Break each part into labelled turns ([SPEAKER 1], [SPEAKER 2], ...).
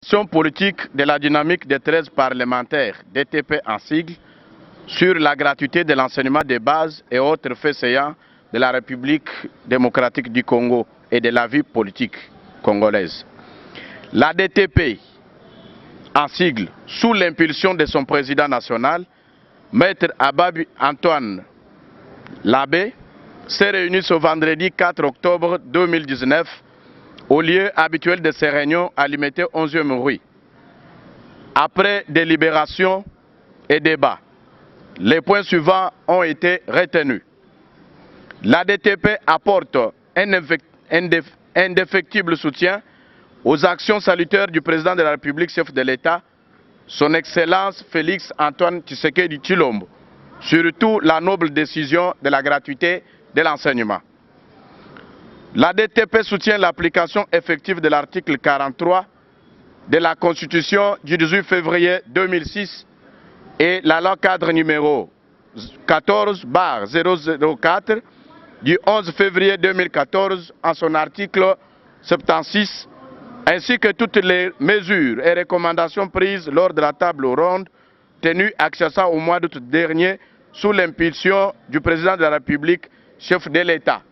[SPEAKER 1] Question politique de la dynamique des 13 parlementaires DTP en sigle sur la gratuité de l'enseignement de base et autres faits saillants de la République démocratique du Congo et de la vie politique congolaise. La DTP en sigle, sous l'impulsion de son président national, Maître Ababi Antoine Labé, s'est réunie ce vendredi 4 octobre 2019 au lieu habituel de ces réunions à l'imité 11e rue. Après délibération et débat, les points suivants ont été retenus. La DTP apporte un indéfectible soutien aux actions salutaires du président de la République, chef de l'État, son Excellence Félix Antoine Tshisekedi Tshilombo, surtout la noble décision de la gratuité de l'enseignement. La DTP soutient l'application effective de l'article 43 de la Constitution du 18 février 2006 et la loi cadre numéro 14/004 du 11 février 2014 en son article 76, ainsi que toutes les mesures et recommandations prises lors de la table ronde tenue à Kinshasa au mois d'août dernier sous l'impulsion du président de la République, chef de l'État.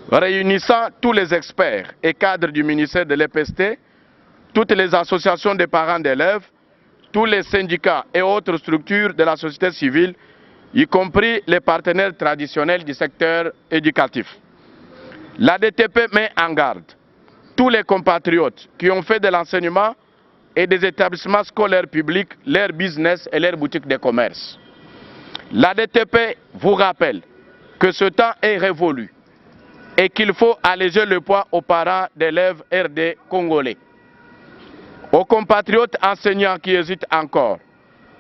[SPEAKER 1] Réunissant tous les experts et cadres du ministère de l'EPST, toutes les associations de parents d'élèves, tous les syndicats et autres structures de la société civile, y compris les partenaires traditionnels du secteur éducatif. La DTP met en garde tous les compatriotes qui ont fait de l'enseignement et des établissements scolaires publics leur business et leur boutique de commerce. La DTP vous rappelle que ce temps est révolu et qu'il faut alléger le poids aux parents d'élèves RD congolais. Aux compatriotes enseignants qui hésitent encore,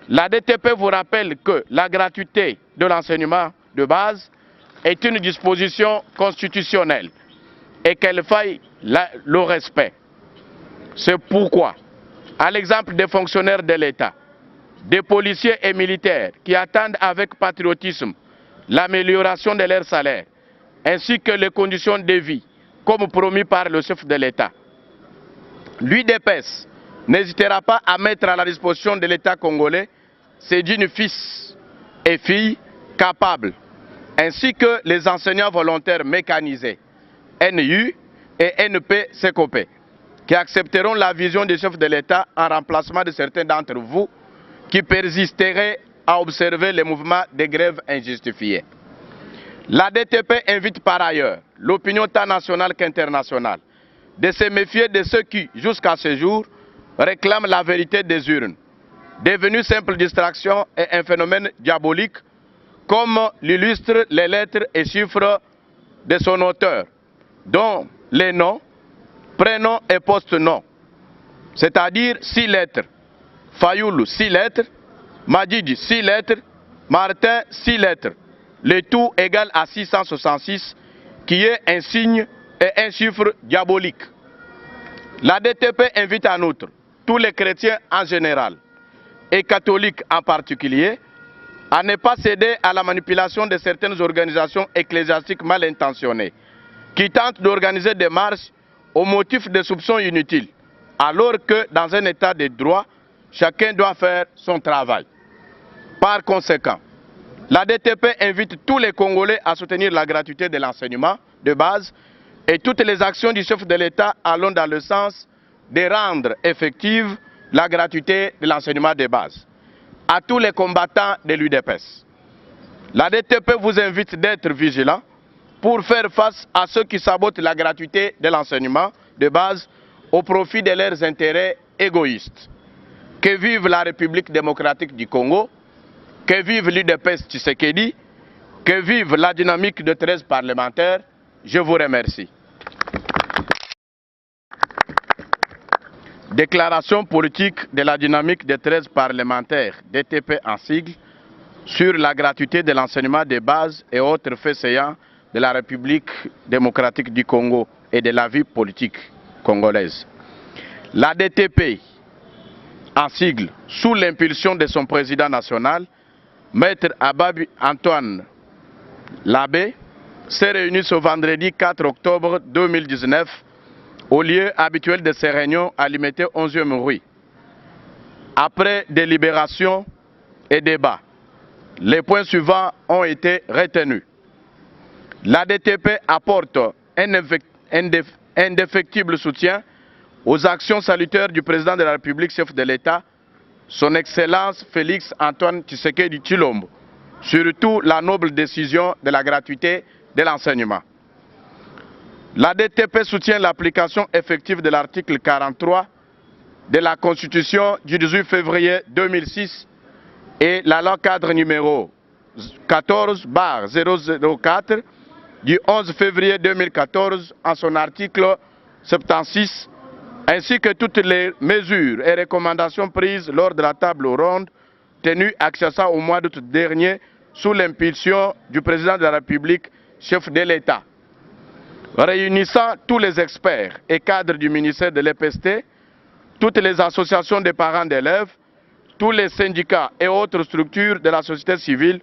[SPEAKER 1] la DTP vous rappelle que la gratuité de l'enseignement de base est une disposition constitutionnelle et qu'elle faille le respect. C'est pourquoi, à l'exemple des fonctionnaires de l'État, des policiers et militaires qui attendent avec patriotisme l'amélioration de leur salaire, ainsi que les conditions de vie, comme promis par le chef de l'État. L'UDPS n'hésitera pas à mettre à la disposition de l'État congolais ses dignes fils et filles capables, ainsi que les enseignants volontaires mécanisés, NU et NP-CECOP, qui accepteront la vision du chef de l'État en remplacement de certains d'entre vous qui persisteraient à observer les mouvements de grève injustifiés. La DTP invite par ailleurs l'opinion tant nationale qu'internationale de se méfier de ceux qui, jusqu'à ce jour, réclament la vérité des urnes, devenue simple distraction et un phénomène diabolique, comme l'illustrent les lettres et chiffres de son auteur, dont les noms, prénoms et post-noms, c'est-à-dire 6 lettres, Fayoulou 6 lettres, Madidi 6 lettres, Martin 6 lettres, le tout égal à 666, qui est un signe et un chiffre diabolique. La DTP invite en outre tous les chrétiens en général et catholiques en particulier à ne pas céder à la manipulation de certaines organisations ecclésiastiques mal intentionnées qui tentent d'organiser des marches au motif de soupçons inutiles, alors que dans un état de droit, chacun doit faire son travail. Par conséquent, la DTP invite tous les Congolais à soutenir la gratuité de l'enseignement de base et toutes les actions du chef de l'État allant dans le sens de rendre effective la gratuité de l'enseignement de base. À tous les combattants de l'UDPS, la DTP vous invite d'être vigilants pour faire face à ceux qui sabotent la gratuité de l'enseignement de base au profit de leurs intérêts égoïstes. Que vive la République démocratique du Congo, que vive l'UDPS Tshisekedi, que vive la dynamique de 13 parlementaires. Je vous remercie. Déclaration politique de la dynamique de 13 parlementaires DTP en sigle sur la gratuité de l'enseignement de base et autres faits saillants de la République démocratique du Congo et de la vie politique congolaise. La DTP en sigle, sous l'impulsion de son président national, Maître Ababi Antoine Labé, s'est réunie ce vendredi 4 octobre 2019 au lieu habituel de ces réunions à limiter 11e rue. Après délibération et débat, les points suivants ont été retenus. La DTP apporte un indéfectible soutien aux actions salutaires du président de la République, chef de l'État, son Excellence Félix Antoine Tshisekedi Tshilombo, surtout la noble décision de la gratuité de l'enseignement. La DTP soutient l'application effective de l'article 43 de la Constitution du 18 février 2006 et la loi cadre numéro 14/004 du 11 février 2014 en son article 76, ainsi que toutes les mesures et recommandations prises lors de la table ronde tenue à Kinshasa au mois d'août dernier sous l'impulsion du président de la République, chef de l'État. Réunissant tous les experts et cadres du ministère de l'EPST, toutes les associations des parents d'élèves, tous les syndicats et autres structures de la société civile,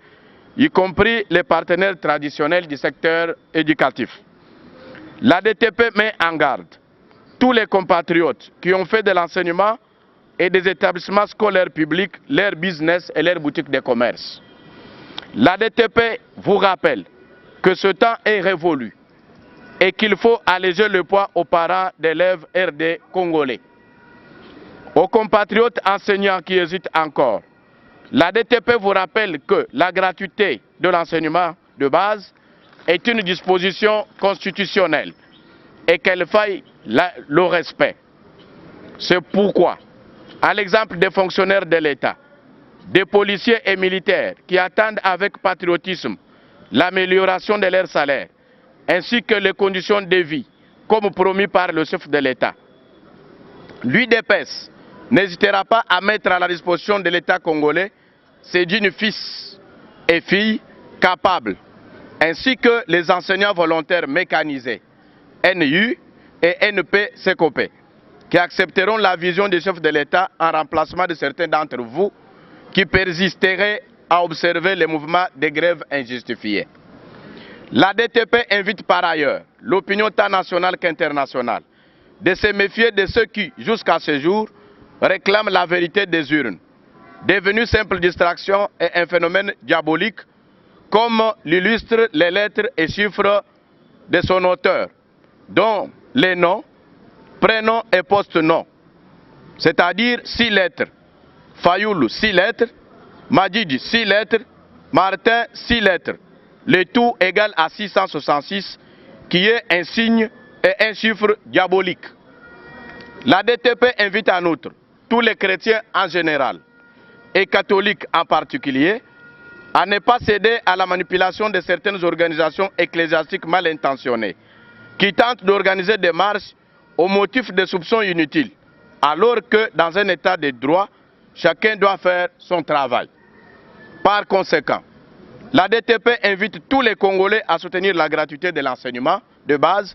[SPEAKER 1] y compris les partenaires traditionnels du secteur éducatif. La DTP met en garde tous les compatriotes qui ont fait de l'enseignement et des établissements scolaires publics leur business et leur boutique de commerce. La DTP vous rappelle que ce temps est révolu et qu'il faut alléger le poids aux parents d'élèves RD congolais. Aux compatriotes enseignants qui hésitent encore, la DTP vous rappelle que la gratuité de l'enseignement de base est une disposition constitutionnelle et qu'elle faille le respect. C'est pourquoi, à l'exemple des fonctionnaires de l'État, des policiers et militaires qui attendent avec patriotisme l'amélioration de leur salaire, ainsi que les conditions de vie, comme promis par le chef de l'État, l'UDPS n'hésitera pas à mettre à la disposition de l'État congolais ses dignes fils et filles capables, ainsi que les enseignants volontaires mécanisés, NU et NP-COP, qui accepteront la vision du chef de l'État en remplacement de certains d'entre vous qui persisteraient à observer les mouvements de grève injustifiés. La DTP invite par ailleurs l'opinion tant nationale qu'internationale de se méfier de ceux qui, jusqu'à ce jour, réclament la vérité des urnes, devenu simple distraction et un phénomène diabolique, comme l'illustrent les lettres et chiffres de son auteur, dont les noms, prénoms et post-noms, c'est-à-dire 6 lettres, Fayoulou 6 lettres, Madjidi 6 lettres, Martin 6 lettres, le tout égal à 666, qui est un signe et un chiffre diabolique. La DTP invite en outre tous les chrétiens en général et catholiques en particulier à ne pas céder à la manipulation de certaines organisations ecclésiastiques mal intentionnées qui tentent d'organiser des marches au motif de soupçons inutiles, alors que dans un état de droit, chacun doit faire son travail. Par conséquent, la DTP invite tous les Congolais à soutenir la gratuité de l'enseignement de base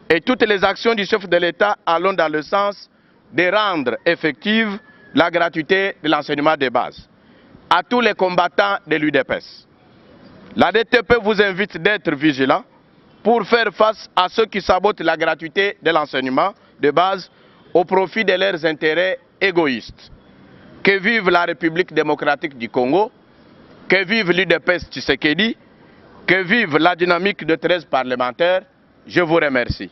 [SPEAKER 1] et toutes les actions du chef de l'État allant dans le sens de rendre effective la gratuité de l'enseignement de base à tous les combattants de l'UDPS. La DTP vous invite d'être vigilants pour faire face à ceux qui sabotent la gratuité de l'enseignement de base au profit de leurs intérêts égoïstes. Que vive la République démocratique du Congo, que vive l'UDPS Tshisekedi, que vive la dynamique de 13 parlementaires. Je vous remercie.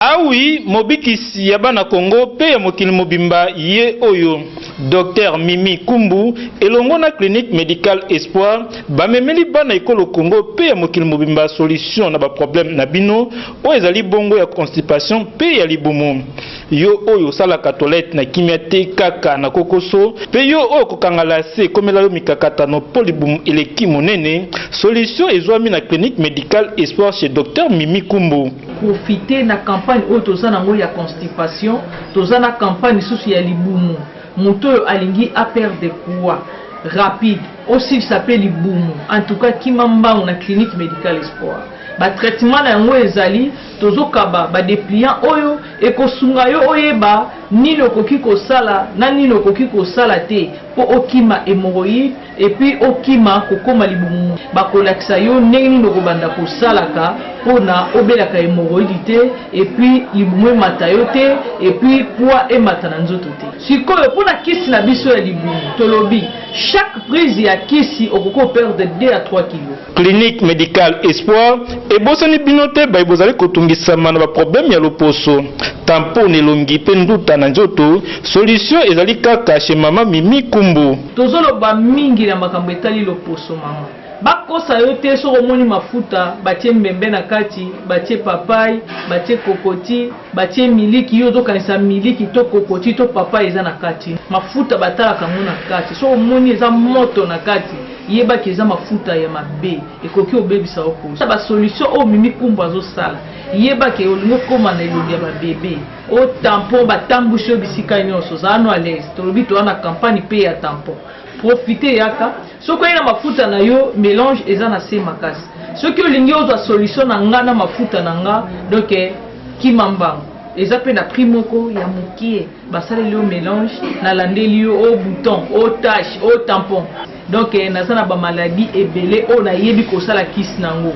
[SPEAKER 2] Ah oui, mobikisi ya bana Congo pe ya mokili mobimba ye oyo Dr Mimi Kumbu elongo na clinique médicale Espoir bamemeli bana ekolo Congo pe ya mokili mobimba solution na ba problème na bino o ezali bongo ya constipation pe ya libumu. Yo oyo sala katolete na kimia te kaka na kokoso pe yo oyo kokangala se komela yo mikakata no polibumu eleki monene solution ezwami na clinique médicale Espoir chez Dr Mimi Kumbu.
[SPEAKER 3] Profiter na campagne oyo toza nango ya constipation, toza na campagne susu ya libumu. Moto alingi a perdre de poids rapide, aussi s'appelle libumu. En tout cas, kimamba on a clinique médicale Espoir. Ba traitement na yango ezali tozokaba ba dépliant oyo ekosunga yo oyeba nini okoki kosala na nini okoki kosala te po okima hémorroïde et puis okima kokoma libumu bakolakisa yo ndenge nini okobanda kosalaka pona obelaka hémorroïde te et puis libumu emata yo te et puis poids emata na nzoto te sikoyo pona kisi na biso ya libumu tolobi chaque prise ya kisi okoko perdre 2 à 3 kilos.
[SPEAKER 2] Clinique médicale Espoir et bosani binote ba bozali kotungisama na ba problème ya loposo tampon elongi pe nduta na nzoto solution ezali kaka chez mama Mimi Kumbu.
[SPEAKER 3] Tozoloba mingi na makambo etali loposo mama bakosa yo te soko moni mafuta batie mbembe na kati batie papai batie kokoti batie miliki yo zokanisa miliki to kokoti to papai eza na kati mafuta batala kango na kati soko moni eza moto na kati yeba ki eza mafuta ya mabe ekoki obebisa oposo ba solution o Mimi Kumbu azosala yeba ke olingo koma na elongi ya babebe o tampon batambusho bisika nyonso zano à l'aise tolobi to na campagne pe ya tampon profiter yaka soko ina mafuta na yo mélange eza na se makasi soki olingi ozwa solution na nga na mafuta na nga donc kimambango eza pe na prix moko ya mokie basaleli yo mélange na landeli yo au bouton au tache au tampon donc naza na ba maladie ebele o na yebi kosala kisi nango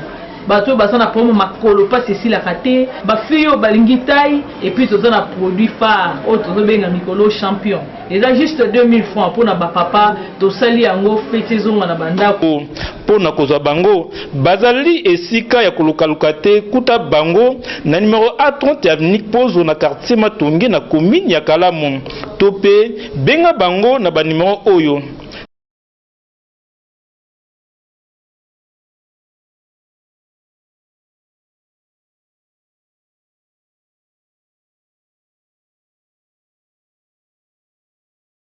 [SPEAKER 3] bato baza na problème makolo pas esilaka te bafille oyo balingi taille et puis toza na produit phare oyo tozobenga mikolo champion eza juste 2000 francs mpona bapapa tosali yango fete ezonga na bandako
[SPEAKER 2] mpona kozwa bango bazali esika ya kolukaluka te kuta bango na numéro A30 avenue Pozo na quartier Matonge na commune ya Kalamu to pe benga bango na ba numéro oyo